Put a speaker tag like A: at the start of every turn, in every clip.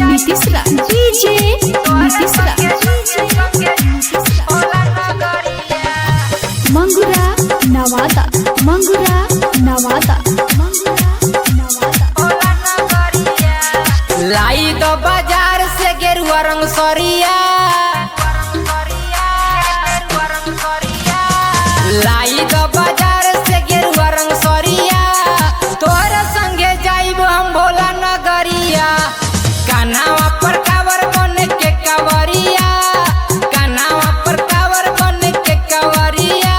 A: नीतीश राज DJ Nitish राज मंगुरा नवादा मंगुरा नवादा
B: लाई दो बाजार से गेरुआ रंग सरिया लाई दो बाजार से गेरुआ रंग सरिया तोहरा संगे जाइब हम भोला नगरिया कान्हावा पर कावर बन के कावरिया कान्हावा पर कावर बन के कावरिया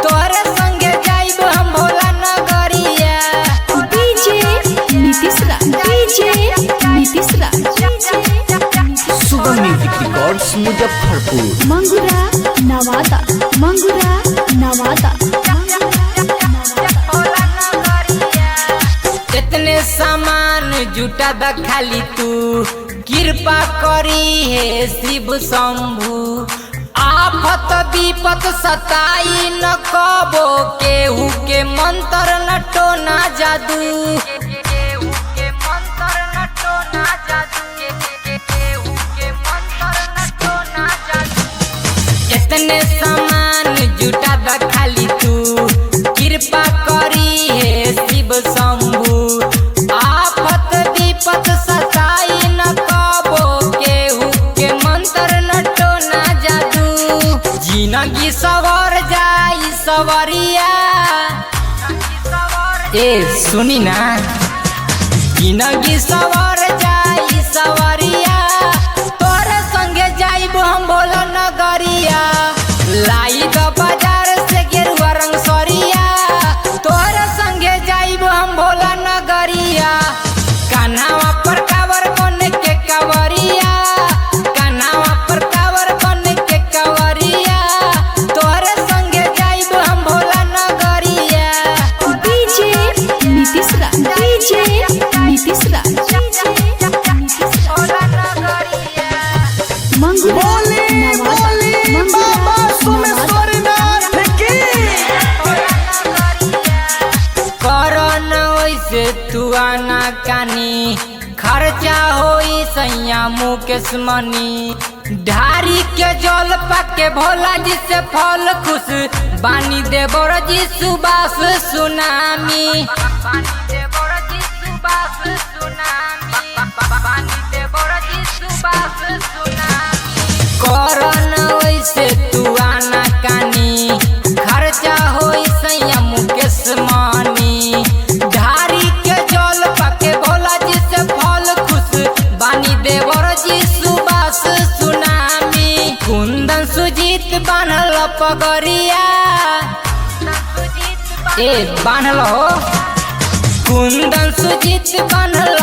B: तोहरा संगे जाइब हम भोला नगरिया
A: डीजे नीतीश राज डीजे नीतीश राज
C: शुभम म्यूजिक रिकॉर्ड्स मुजफ्फरपुर
A: मंगुरा नवादा मंगुरा नवादा
B: इतने सामान जुटा द खाली तू कृपा करी है शिव शंभु आफत विपत सताई न कबो केहू के मंत्र न टोना जादू इतने सामान जुटा द खाली तू कृपा करी है शिव शंभु आफत विपत सताई न कबो केहू के मंत्र न टोना जादू जिंदगी सवर जाई सवरिया ए सुनी ना जिंदगी सवर जाई सवरिया तोरे संगे जाइब हम भोला नगरिया लाई दो बाजार से गेरुआ रंग सरिया तोरे संगे जाइब हम भोला नगरिया कान्हावा पर कावर बन के कावरिया कान्हावा पर कावर बन के कावरिया तोरे संगे जाइब हम भोला नगरिया
A: डीजे नीतीश राज डीजे नीतीश राज मंगुरा
B: करन वैसे तू आना कानी खर्चा होई सैया मुकेश मनी ढारी के जल पाके भोला जी से फल खुश बानी देवर जी सुबास सुनामी करन वैसे तू आना कानी खर्चा होई सैया मुकेश मनी ढारी के जल पाके भोला जी से फल खुश बानी देवर जी सुबास सुनामी कुंदन सुजीत बान्हल पगरिया ए बान्हल हो कुंदन सुजीत बान्हल